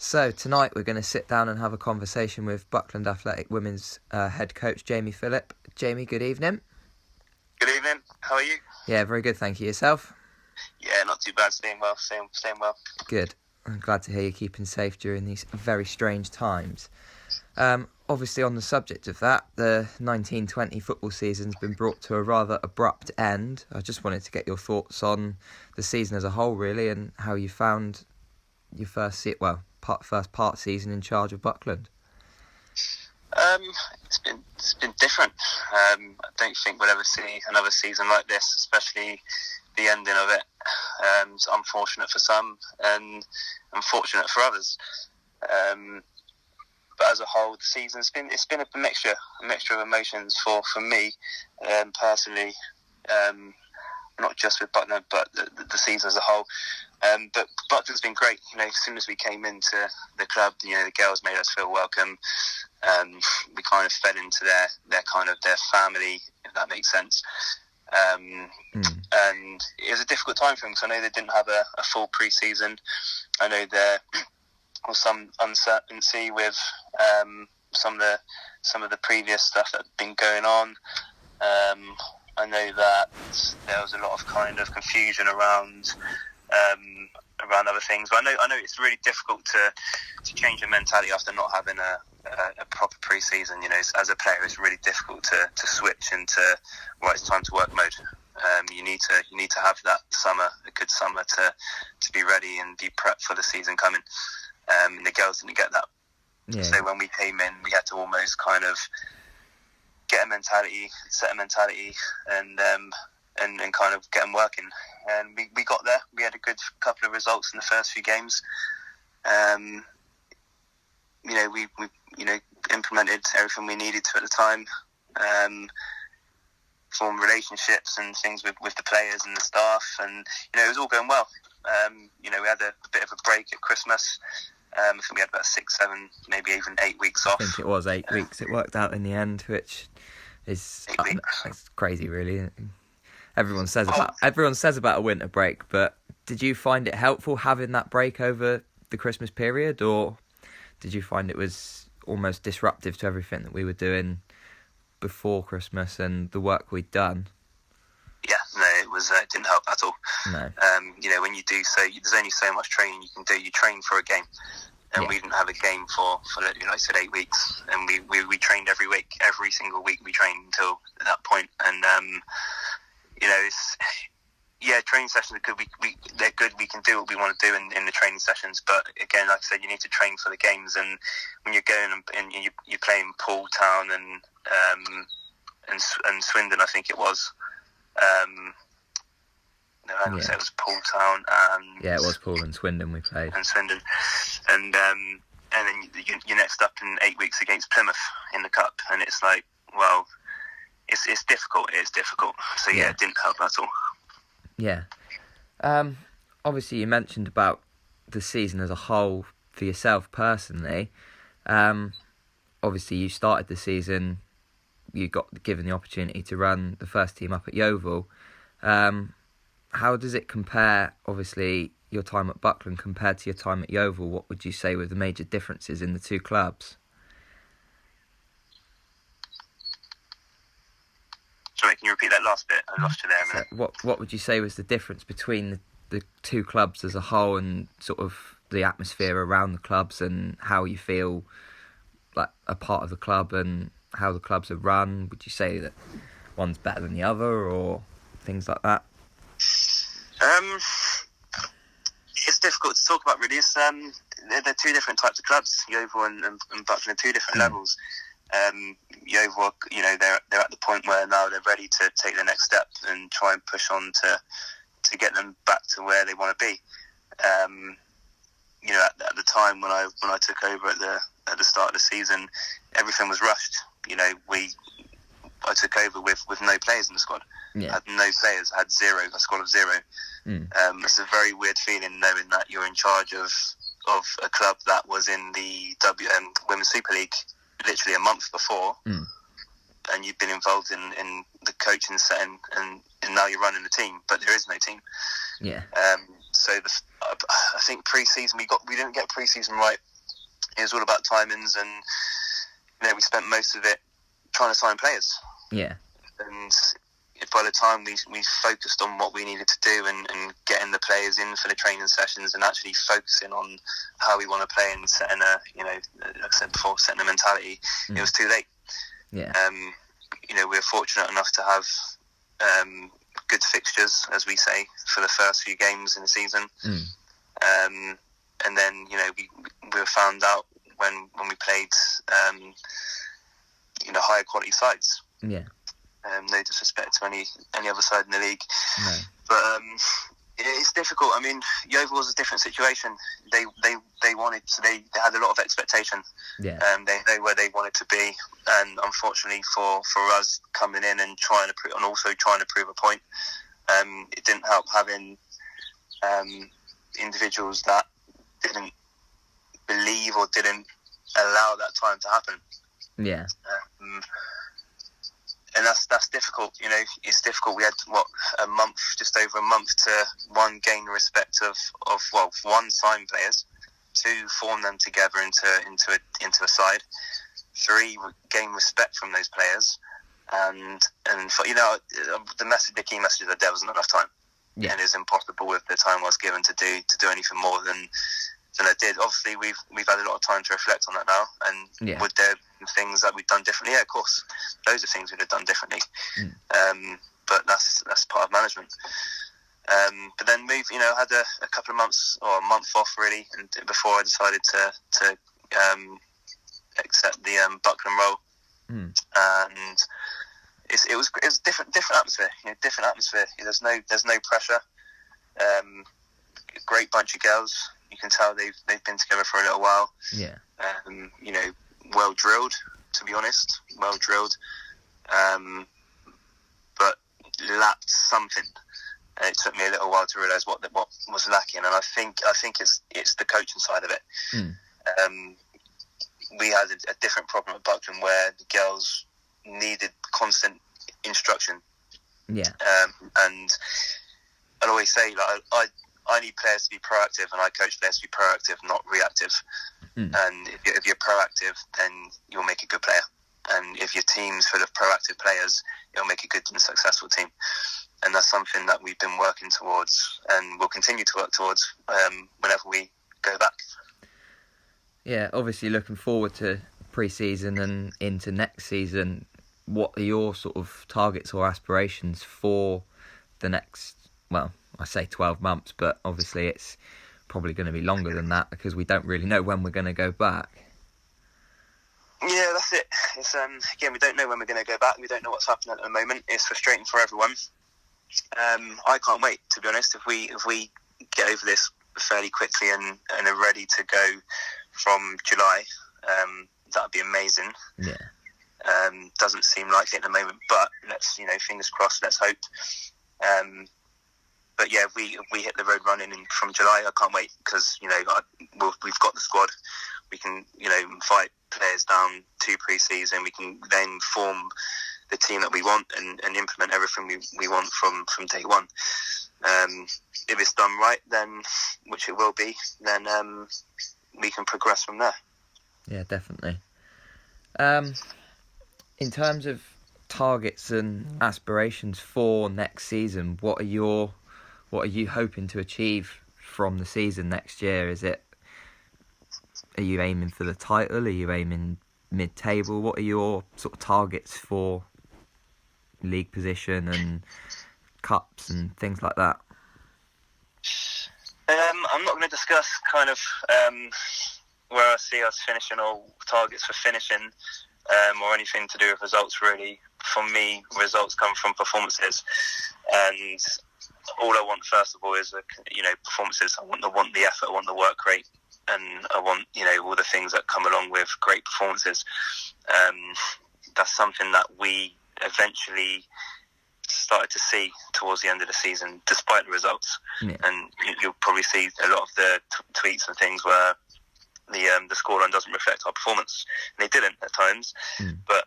So tonight we're going to sit down and have a conversation with Buckland Athletic Women's Head Coach Jamie Phillip. Jamie, good evening. Good evening. How are you? Yeah, very good, thank you. Yourself? Yeah, not too bad. Staying well. Staying well. Good. I'm glad to hear you're keeping safe during these very strange times. Obviously, on the subject of that, the 1920 football season's been brought to a rather abrupt end. I just wanted to get your thoughts on the season as a whole, really, and how you found your first part season in charge of Buckland. It's been different. I don't think we'll ever see another season like this, especially the ending of it. It's unfortunate for some and unfortunate for others. But as a whole, the season it's been a mixture of emotions for me personally. Not just with Buckland, but the season as a whole. But Buckland's been great. As soon as we came into the club, the girls made us feel welcome. We kind of fed into their family, if that makes sense. And it was a difficult time for them because I know they didn't have a full pre-season. I know there was some uncertainty with some of the previous stuff that had been going on. I know that there was a lot of kind of confusion around other things. But I know it's really difficult to change your mentality after not having a proper pre-season. As a player, it's really difficult to switch into it's time to work mode. You need to have that summer, a good summer, to be ready and be prepped for the season coming. And the girls didn't get that. Yeah. So when we came in, we had to almost kind of set a mentality, and kind of get them working. And we got there. We had a good couple of results in the first few games. We implemented everything we needed to at the time. Formed relationships and things with the players and the staff, and it was all going well. We had a bit of a break at Christmas. I think we had about 6, 7, maybe even 8 weeks off. I think it was 8 weeks. It worked out in the end, which is it's crazy, really. Everyone says about a winter break, but did you find it helpful having that break over the Christmas period, or did you find it was almost disruptive to everything that we were doing before Christmas and the work we'd done? Yeah, no, it didn't help at all. No. When you do there's only so much training you can do. You train for a game, and we didn't have a game for like I said, 8 weeks, and we trained every week, every single week we trained until that point. And training sessions are good. They're good. We can do what we want to do in the training sessions, but again, like I said, you need to train for the games. And when you're going and you're playing Poole Town and Swindon, I think it was. It was Poole Town and it was Poole and Swindon we played. And Swindon, and then you're next up in 8 weeks against Plymouth in the cup, and it's like, well, it's difficult. It's difficult. So it didn't help at all. Yeah. Obviously, you mentioned about the season as a whole for yourself personally. Obviously, you started the season. You got given the opportunity to run the first team up at Yeovil. How does it compare, obviously, your time at Buckland compared to your time at Yeovil? What would you say were the major differences in the two clubs? Sorry, can you repeat that last bit? I lost you there a minute. So what would you say was the difference between the two clubs as a whole, and sort of the atmosphere around the clubs, and how you feel like a part of the club and how the clubs are run? Would you say that one's better than the other, or things like that? It's difficult to talk about, really. They're two different types of clubs, Yeovil and Buckland, two different levels. Yeovil, they're at the point where now they're ready to take the next step and try and push on to get them back to where they want to be. At the time when I took over at the start of the season, everything was rushed. I took over with no players in the squad. Yeah. I had no players. I had a squad of 0. It's a very weird feeling knowing that you're in charge of a club that was in the Women's Super League literally a month before, and you've been involved in the coaching setting, and now you're running the team, but there is no team. Yeah. So I think pre-season we didn't get pre-season right it was all about timings, and we spent most of it trying to sign players. Yeah. And by the time we focused on what we needed to do and getting the players in for the training sessions and actually focusing on how we want to play and setting like I said before, setting a mentality, it was too late. Yeah. We were fortunate enough to have good fixtures, as we say, for the first few games in the season. And then, we were found out when we played, higher quality sides. Yeah. No disrespect to any other side in the league. No. But it's difficult. I mean, Yeovil was a different situation. They had a lot of expectation. Yeah. They know where they wanted to be, and unfortunately for us coming in and also trying to prove a point, it didn't help having individuals that didn't believe or didn't allow that time to happen. Yeah. And that's difficult. It's difficult. We had just over a month to one, gain the respect of one, sign players, two, form them together into a side, three, gain respect from those players, and for the key message is that there wasn't enough time. Yeah. And it's impossible with the time I was given to do anything more than I did. Obviously, we've had a lot of time to reflect on that now, and would there be things that we've done differently? Yeah, of course, those are things we'd have done differently. But that's part of management. But then had a couple of months or a month off really, and before I decided to accept the Buckland role. And it was different atmosphere. Different atmosphere. There's no pressure. Great bunch of girls. You can tell they've been together for a little while. Yeah. Well drilled, to be honest. Well drilled. But lacked something. It took me a little while to realise what was lacking, and I think it's the coaching side of it. We had a different problem at Buckland where the girls needed constant instruction. Yeah. And I'd always say, I need players to be proactive, and I coach players to be proactive, not reactive. And if you're proactive, then you'll make a good player. And if your team's full of proactive players, it'll make a good and successful team. And that's something that we've been working towards, and we'll continue to work towards whenever we go back. Yeah, obviously looking forward to pre-season and into next season. What are your sort of targets or aspirations for the next, I say 12 months, but obviously it's probably going to be longer than that because we don't really know when we're going to go back. Yeah, that's it. It's again, we don't know when we're going to go back. We don't know what's happening at the moment. It's frustrating for everyone. I can't wait, to be honest. If we get over this fairly quickly and are ready to go from July, that'd be amazing. Yeah. Doesn't seem likely at the moment, but let's fingers crossed. Let's hope. But yeah, if we hit the road running from July, I can't wait because we've got the squad. We can invite players down to pre-season. We can then form the team that we want and implement everything we want from day one. If it's done right, then which it will be, then we can progress from there. Yeah, definitely. In terms of targets and aspirations for next season, what are you hoping to achieve from the season next year? Are you aiming for the title? Are you aiming mid-table? What are your sort of targets for league position and cups and things like that? I'm not going to discuss kind of where I see us finishing or targets for finishing or anything to do with results, really. For me, results come from performances, and all I want first of all is performances. I want the effort, I want the work rate, and I want all the things that come along with great performances. That's something that we eventually started to see towards the end of the season, despite the results. Yeah. And you'll probably see a lot of the tweets and things where the scoreline doesn't reflect our performance. And they didn't at times, but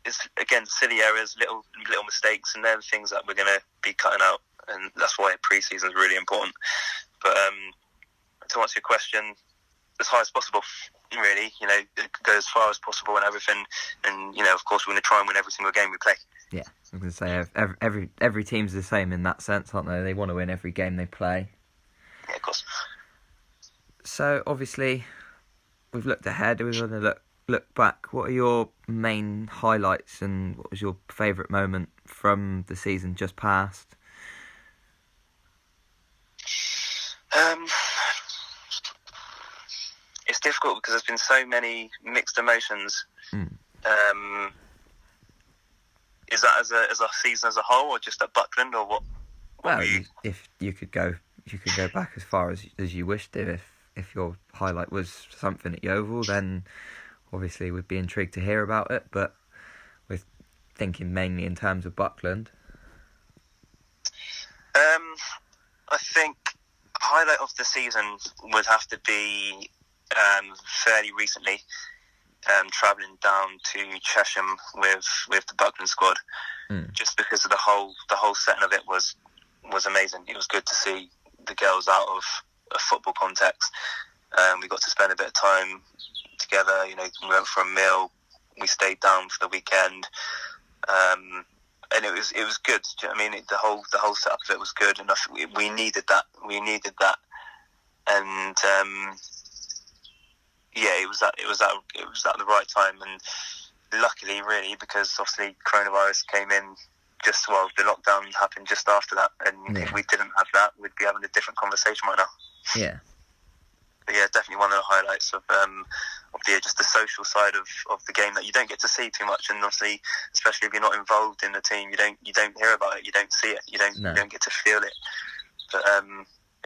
it's again silly errors, little mistakes, and they're the things that we're going to be cutting out, and that's why pre-season is really important. But to answer your question, as high as possible. Really, go as far as possible and everything. And of course, we're going to try and win every single game we play. Yeah, I was going to say every team's the same in that sense, aren't they? They want to win every game they play. Yeah, of course. So obviously, we've looked ahead. We're going to look back. What are your main highlights, and what was your favourite moment from the season just past? It's difficult because there's been so many mixed emotions. Is that as a season as a whole, or just at Buckland, or what? Well, if you could go back as far as you wish to. If your highlight was something at Yeovil, then obviously we'd be intrigued to hear about it. But we're thinking mainly in terms of Buckland. I think highlight of the season would have to be fairly recently, travelling down to Chesham with the Buckland squad, just because of the whole setting of it was amazing. It was good to see the girls out of a football context. We got to spend a bit of time together. We went for a meal. We stayed down for the weekend, and it was good. Do you know what I mean? The whole setup of it was good, and we needed that. And it was at the right time, and luckily, really, because obviously coronavirus came in the lockdown happened just after that, and if we didn't have that, we'd be having a different conversation right now. Yeah. But yeah, definitely one of the highlights of the just the social side of the game that you don't get to see too much, and obviously, especially if you're not involved in the team, you don't hear about it, you don't see it, you don't get to feel it. But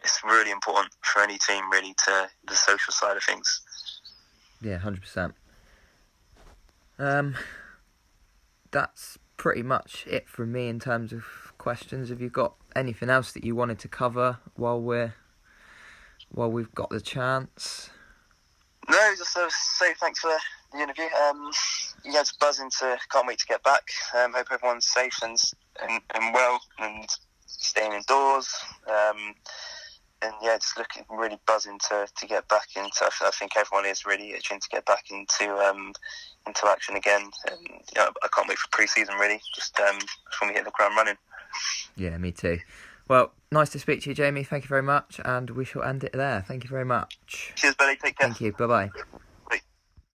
it's really important for any team, really, to the social side of things. Yeah, 100%. That's pretty much it from me in terms of questions. Have you got anything else that you wanted to cover while we've got the chance? No, just say thanks for the interview. It's buzzing can't wait to get back. Hope everyone's safe and well and staying indoors. And just really buzzing to get back into. I think everyone is really itching to get back into action again. And I can't wait for pre-season, really. Just when we hit the ground running. Yeah, me too. Well, nice to speak to you, Jamie. Thank you very much, and we shall end it there. Thank you very much. Cheers, buddy. Take care. Thank you. Bye-bye.